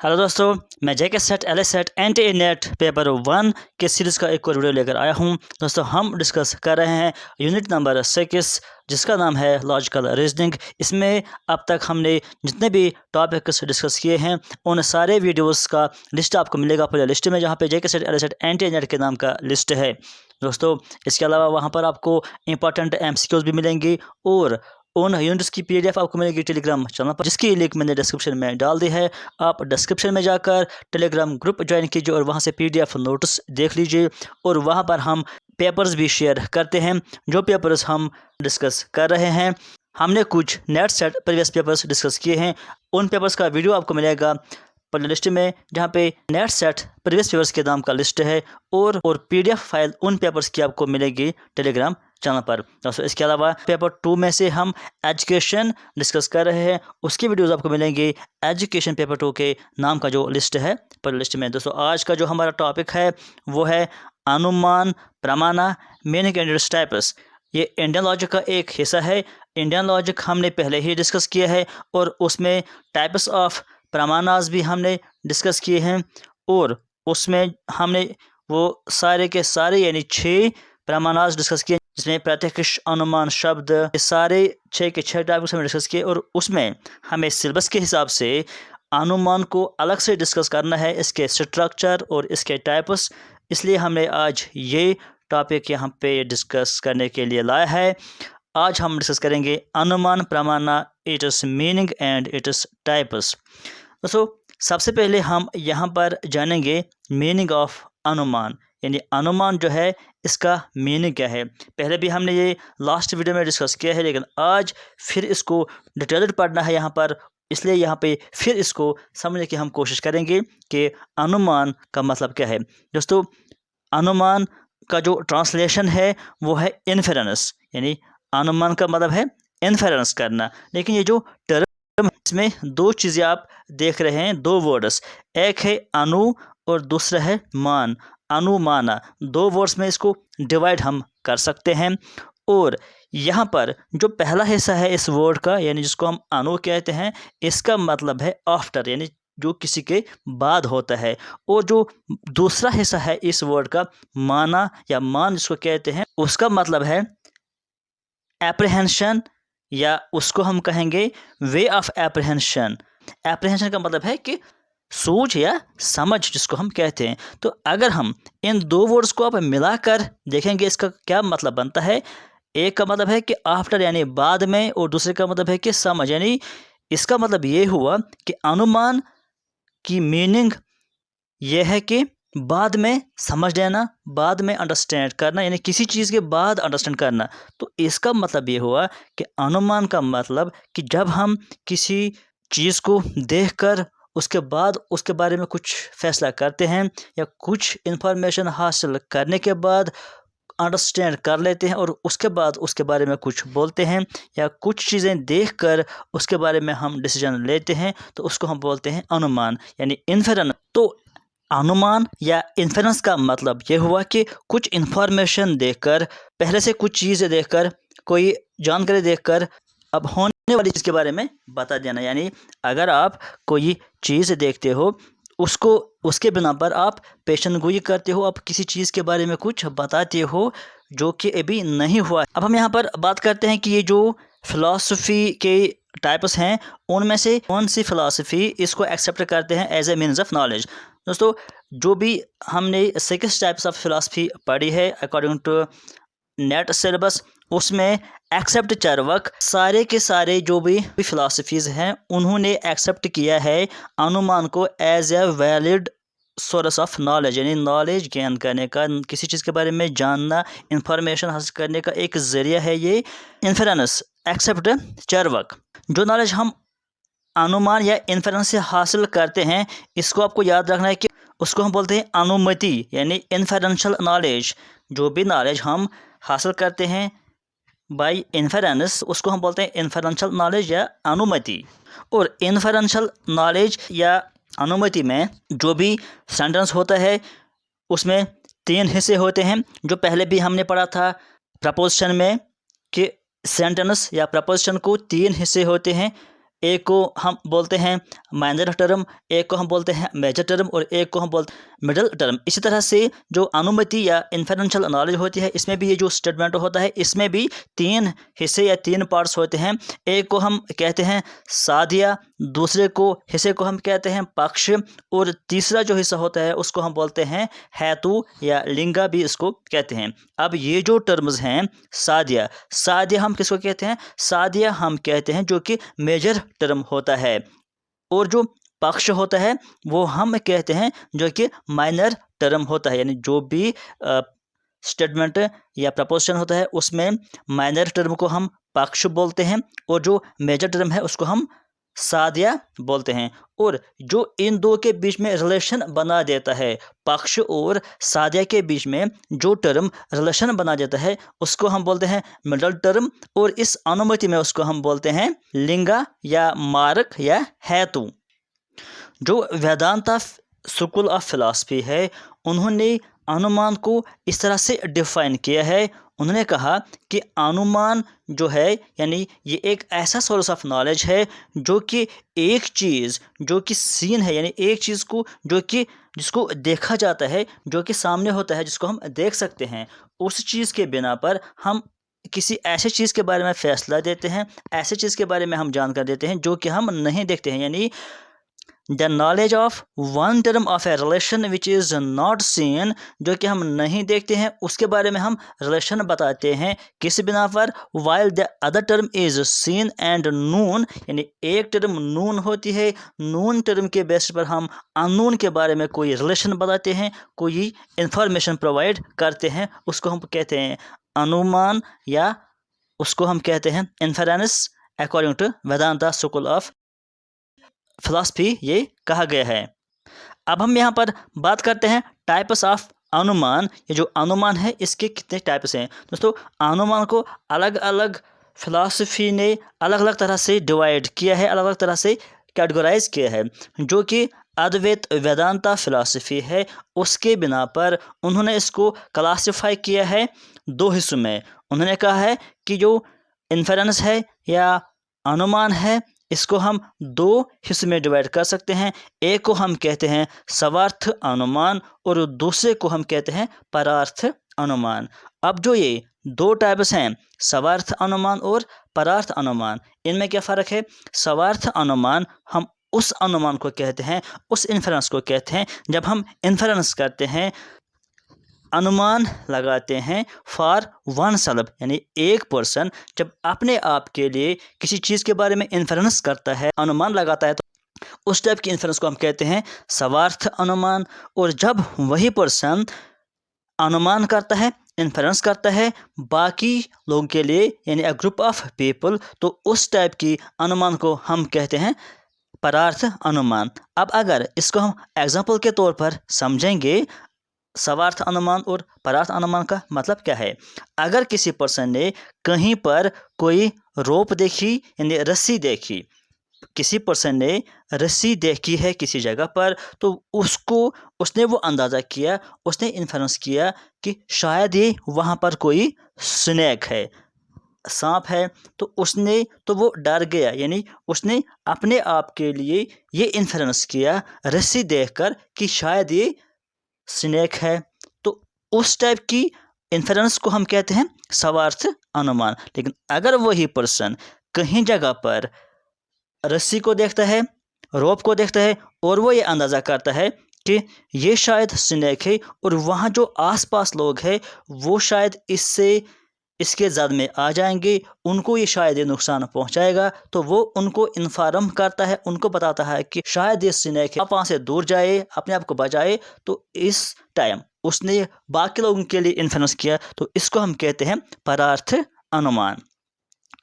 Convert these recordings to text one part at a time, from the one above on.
Hello दोस्तों, मैं JK SET L SET anti NET paper 1 के सीरीज़ का एक और वीडियो लेकर आया हूं। दोस्तों, हम डिस्कस कर रहे हैं यूनिट नंबर 6 जिसका नाम है लॉजिकल रीजनिंग। इसमें अब तक हमने जितने भी टॉपिक्स डिस्कस किए हैं उन सारे वीडियोस का लिस्ट आपको मिलेगा पूरे लिस्ट में, जहां पे JK SET L SET anti NET के नाम का लिस्ट है। दोस्तों, इसके अलावा वहाँ पर आपको इंपॉर्टेंट एमसीक्यूज भी मिलेंगी और उन यूनिट्स की पीडीएफ आपको मिलेगी टेलीग्राम चैनल पर, जिसकी लिंक मैंने डिस्क्रिप्शन में डाल दी है। आप डिस्क्रिप्शन में जाकर टेलीग्राम ग्रुप ज्वाइन कीजिए और वहाँ से पीडीएफ नोट्स देख लीजिए। और वहाँ पर हम पेपर्स भी शेयर करते हैं। जो पेपर्स हम डिस्कस कर रहे हैं, हमने कुछ net set previous papers discuss किए हैं। उन पेपर्स का वीडियो आपको मिलेगा प्ले लिस्ट में, जहाँ पे नेट सेट प्रीवियस पेपर्स के नाम का लिस्ट है और पीडीएफ फाइल उन पेपर्स की आपको मिलेगी टेलीग्राम चैनल पर। दोस्तों, इसके अलावा पेपर 2 में से हम एजुकेशन डिस्कस कर रहे हैं, उसकी वीडियोस आपको मिलेंगी एजुकेशन पेपर 2 के नाम का जो लिस्ट है पर लिस्ट में। दोस्तों, आज का जो हमारा टॉपिक है वो है अनुमान, प्रमाण, मीनिंग एंड इट्स टाइप्स। ये इंडियन लॉजिक का एक हिस्सा है। इंडियन लॉजिक हमने पहले ही डिस्कस किया है और उसमें टाइप्स ऑफ प्रमाणास भी हमने डिस्कस किए हैं और उसमें हमने वो सारे के सारे यानी 6 प्रमाणास डिस्कस किए, जिसमें प्रत्यक्ष, अनुमान, शब्द, ये सारे 6 के 6 टॉपिक्स हमने डिस्कस किए। और उसमें हमें सिलेबस के हिसाब से अनुमान को अलग से डिस्कस करना है, इसके स्ट्रक्चर और इसके टाइप्स। इसलिए हमने आज ये टॉपिक यहाँ पे डिस्कस करने के लिए लाया है। आज हम डिस्कस करेंगे अनुमान, प्रमाण, it's meaning and its types. दोस्तों, सबसे पहले हम यहाँ पर जानेंगे मीनिंग ऑफ अनुमान, यानी अनुमान जो है इसका मीनिंग क्या है। पहले भी हमने ये लास्ट वीडियो में डिस्कस किया है, लेकिन आज फिर इसको डिटेल्ड पढ़ना है यहाँ पर, इसलिए यहाँ पे फिर इसको समझने की हम कोशिश करेंगे कि अनुमान का मतलब क्या है। दोस्तों, अनुमान का जो ट्रांसलेशन है वो है इन्फेरेंस, यानी अनुमान का मतलब है इन्फेरेंस करना। लेकिन ये जो टर्म, इसमें 2 चीज़ें आप देख रहे हैं, 2 वर्ड्स, एक है अनु और दूसरा है मान, अनुमाना। 2 वर्ड्स में इसको डिवाइड हम कर सकते हैं। और यहाँ पर जो पहला हिस्सा है इस वर्ड का, यानी जिसको हम अनु कहते हैं, इसका मतलब है आफ्टर, यानी जो किसी के बाद होता है। और जो दूसरा हिस्सा है इस वर्ड का, माना या मान जिसको कहते हैं, उसका मतलब है एप्रीहेंशन, या उसको हम कहेंगे वे ऑफ एप्रीहेंशन। एप्रीहेंशन का मतलब है कि सूझ या समझ जिसको हम कहते हैं। तो अगर हम इन 2 वर्ड्स को आप मिलाकर देखेंगे, इसका क्या मतलब बनता है। एक का मतलब है कि आफ्टर यानी बाद में, और दूसरे का मतलब है कि समझ, यानी इसका मतलब ये हुआ कि अनुमान की मीनिंग ये है कि बाद में समझ लेना, बाद में अंडरस्टैंड करना, यानी किसी चीज़ के बाद अंडरस्टैंड करना। तो इसका मतलब ये हुआ कि अनुमान का मतलब कि जब हम किसी चीज़ को देखकर उसके बाद उसके बारे में कुछ फैसला करते हैं, या कुछ इन्फॉर्मेशन हासिल करने के बाद अंडरस्टैंड कर लेते हैं और उसके बाद उसके बारे में कुछ बोलते हैं, या कुछ चीज़ें देखकर उसके बारे में हम डिसीजन लेते हैं, तो उसको हम बोलते हैं अनुमान, यानी इन्फेरेंस। तो अनुमान या इन्फेरेंस का मतलब ये हुआ कि कुछ इन्फॉर्मेशन देखकर, पहले से कुछ चीज़ें देखकर, कोई जानकारी देखकर अब होने वाली चीज़ के बारे में बता देना। यानी अगर आप कोई चीज़ देखते हो, उसको उसके बिना पर आप पेशन गोई करते हो, आप किसी चीज़ के बारे में कुछ बताते हो जो कि अभी नहीं हुआ। अब हम यहाँ पर बात करते हैं कि ये जो फ़िलासफ़ी के टाइप्स हैं, उनमें से कौन सी फ़िलासफ़ी इसको एक्सेप्ट करते हैं as a means of knowledge. दोस्तों, जो भी हमने 6 टाइप्स ऑफ फ़िलासफ़ी पढ़ी है अकॉर्डिंग टू नेट सिलेबस, उसमें एक्सेप्ट चार्वाक सारे के सारे जो भी फ़िलासफ़ीज़ हैं, उन्होंने एक्सेप्ट किया है अनुमान को as a valid source of knowledge, यानी नॉलेज गेन करने का, किसी चीज़ के बारे में जानना, इंफॉर्मेशन हासिल करने का एक ज़रिया है ये इन्फेरेंस। एक्सेप्ट चार्वाक, जो नॉलेज हम अनुमान या इन्फेरेंस से हासिल करते हैं, इसको आपको याद रखना है कि उसको हम बोलते हैं अनुमति, यानी इन्फेरेंशियल नॉलेज। जो भी नॉलेज हम हासिल करते हैं बाय इन्फेरेंस, उसको हम बोलते हैं इन्फेरेंशियल नॉलेज या अनुमति। और इन्फेरेंशियल नॉलेज या अनुमति में जो भी सेंटेंस होता है, उसमें 3 हिस्से होते हैं, जो पहले भी हमने पढ़ा था प्रपोजिशन में कि सेंटेंस या प्रपोजिशन को 3 हिस्से होते हैं। एक को हम बोलते हैं माइनर टर्म, एक को हम बोलते हैं मेजर टर्म और एक को हम बोलते हैं मिडल टर्म। इसी तरह से जो अनुमति या इन्फरेंशियल नॉलेज होती है, इसमें भी ये जो स्टेटमेंट होता है इसमें भी 3 हिस्से या 3 पार्ट्स होते हैं। एक को हम कहते हैं सादिया, दूसरे को हिस्से को हम कहते हैं पक्ष, और तीसरा जो हिस्सा होता है उसको हम बोलते हैं हेतु या लिंगा भी इसको कहते हैं। अब ये जो टर्म्स हैं सादिया, सादिया हम किसको कहते हैं? सादिया हम कहते हैं जो कि मेजर टर्म होता है, और जो पक्ष होता है वो हम कहते हैं जो कि माइनर टर्म होता है। यानी जो भी स्टेटमेंट या प्रपोजिशन होता है उसमें माइनर टर्म को हम पक्ष बोलते हैं और जो मेजर टर्म है उसको हम सादिया बोलते हैं। और जो इन दो के बीच में रिलेशन बना देता है, पक्ष और सादिया के बीच में जो टर्म रिलेशन बना देता है उसको हम बोलते हैं मिडल टर्म, और इस अनुमति में उसको हम बोलते हैं लिंगा या मारक या हेतु। जो वेदांता स्कूल ऑफ फिलॉसफी है उन्होंने अनुमान को इस तरह से डिफाइन किया है। उन्होंने कहा कि अनुमान जो है यानी ये एक ऐसा सोर्स ऑफ नॉलेज है जो कि एक चीज़ जो कि सीन है, यानी एक चीज़ को जो कि जिसको देखा जाता है, जो कि सामने होता है, जिसको हम देख सकते हैं, उस चीज़ के बिना पर हम किसी ऐसे चीज़ के बारे में फैसला देते हैं, ऐसे चीज़ के बारे में हम जानकारी देते हैं जो कि हम नहीं देखते हैं। यानी the knowledge of one term of a relation which is not seen, जो कि हम नहीं देखते हैं उसके बारे में हम रिलेशन बताते हैं। किस बिना पर? While the other term is seen and noon, यानी एक टर्म नून होती है, नून टर्म के बेस पर हम अननून के बारे में कोई रिलेशन बताते हैं, कोई इंफॉर्मेशन प्रोवाइड करते हैं, उसको हम कहते हैं अनुमान या उसको हम कहते हैं inference according to Vedanta school of philosophy ये कहा गया है। अब हम यहाँ पर बात करते हैं टाइप्स ऑफ अनुमान। ये जो अनुमान है इसके कितने टाइप्स हैं दोस्तों? अनुमान को अलग अलग फिलॉसफी ने अलग अलग तरह से डिवाइड किया है, अलग अलग तरह से कैटेगराइज किया है। जो कि अद्वैत वेदांता फिलॉसफी है उसके बिना पर उन्होंने इसको क्लासिफाई किया है 2 हिस्सों में। उन्होंने कहा है कि जो इन्फरेंस है या अनुमान है इसको हम 2 हिस्से में डिवाइड कर सकते हैं। एक को हम कहते हैं सर्वार्थ अनुमान और दूसरे को हम कहते हैं परार्थ अनुमान। अब जो ये 2 टाइप्स हैं सर्वार्थ अनुमान और परार्थ अनुमान, इनमें क्या फ़र्क है? सर्वार्थ अनुमान हम उस अनुमान को कहते हैं, उस इन्फरेंस को कहते हैं जब हम इन्फरेंस करते हैं, अनुमान लगाते हैं फॉर वन सेल्फ, यानी एक पर्सन जब अपने आप के लिए किसी चीज़ के बारे में इन्फरेंस करता है, अनुमान लगाता है, तो उस टाइप की इन्फरेंस को हम कहते हैं सर्वार्थ अनुमान। और जब वही पर्सन अनुमान करता है, इन्फरेंस करता है बाकी लोगों के लिए, यानी अ ग्रुप ऑफ पीपल, तो उस टाइप की अनुमान को हम कहते हैं परार्थ अनुमान। अब अगर इसको हम एग्जाम्पल के तौर पर समझेंगे, सर्वार्थ अनुमान और परार्थ अनुमान का मतलब क्या है? अगर किसी पर्सन ने कहीं पर कोई रोप देखी यानी रस्सी देखी, किसी पर्सन ने रस्सी देखी है किसी जगह पर, तो उसने वो अंदाज़ा किया, उसने इन्फरेंस किया कि शायद ये वहाँ पर कोई स्नेक है, सांप है, तो वो डर गया, यानी उसने अपने आप के लिए ये इन्फरेंस किया रस्सी देखकर कि शायद ये स्नेक है। तो उस टाइप की इन्फरेंस को हम कहते हैं सर्वार्थ अनुमान। लेकिन अगर वही पर्सन कहीं जगह पर रस्सी को देखता है, रोप को देखता है और वो ये अंदाज़ा करता है कि ये शायद स्नेक है और वहाँ जो आसपास लोग हैं वो शायद इसके जद में आ जाएंगे, उनको ये शायद ये नुकसान पहुंचाएगा, तो वो उनको इन्फॉर्म करता है, उनको बताता है कि शायद ये स्नेक है, आप वहाँ से दूर जाए, अपने आप को बचाए। तो इस टाइम उसने बाकी लोगों के लिए इन्फ्लुएंस किया, तो इसको हम कहते हैं परार्थ अनुमान।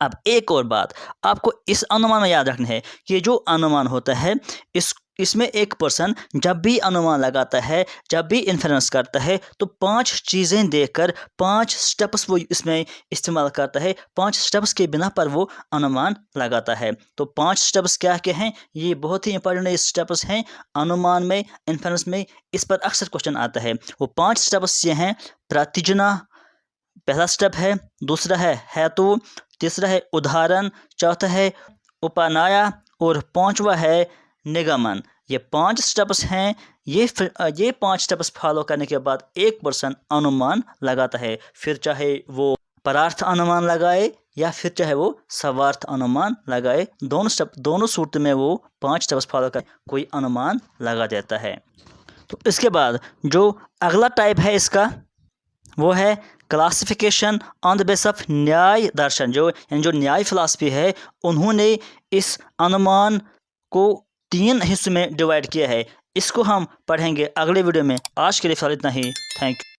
अब एक और बात आपको इस अनुमान में याद रखना है कि ये जो अनुमान होता है इसमें एक पर्सन जब भी अनुमान लगाता है, जब भी इन्फ्लुएंस करता है, तो 5 चीज़ें देकर 5 स्टेप्स वो इसमें इस्तेमाल करता है। 5 स्टेप्स के बिना पर वो अनुमान लगाता है। तो 5 स्टेप्स क्या क्या हैं? ये बहुत ही इंपॉर्टेंट स्टेप्स हैं अनुमान में, इन्फ्लुएंस में। इस पर अक्सर क्वेश्चन आता है। वो 5 स्टेप्स ये हैं: प्रतिजना पहला स्टेप है, दूसरा है हेतु, तीसरा है उदाहरण, चौथा है उपनाया और पांचवा है निगमन। ये 5 स्टेप्स हैं। ये 5 स्टेप्स फॉलो करने के बाद एक पर्सन अनुमान लगाता है, फिर चाहे वो परार्थ अनुमान लगाए या फिर चाहे वो सवार्थ अनुमान लगाए, दोनों सूरत में वो 5 स्टेप्स फॉलो कर कोई अनुमान लगा देता है। तो इसके बाद जो अगला टाइप है इसका वो है classification on the base of न्याय दर्शन। जो न्याय फिलॉसफी है, उन्होंने इस अनुमान को 3 हिस्सों में डिवाइड किया है। इसको हम पढ़ेंगे अगले वीडियो में। आज के लिए फिलहाल इतना ही। Thank you.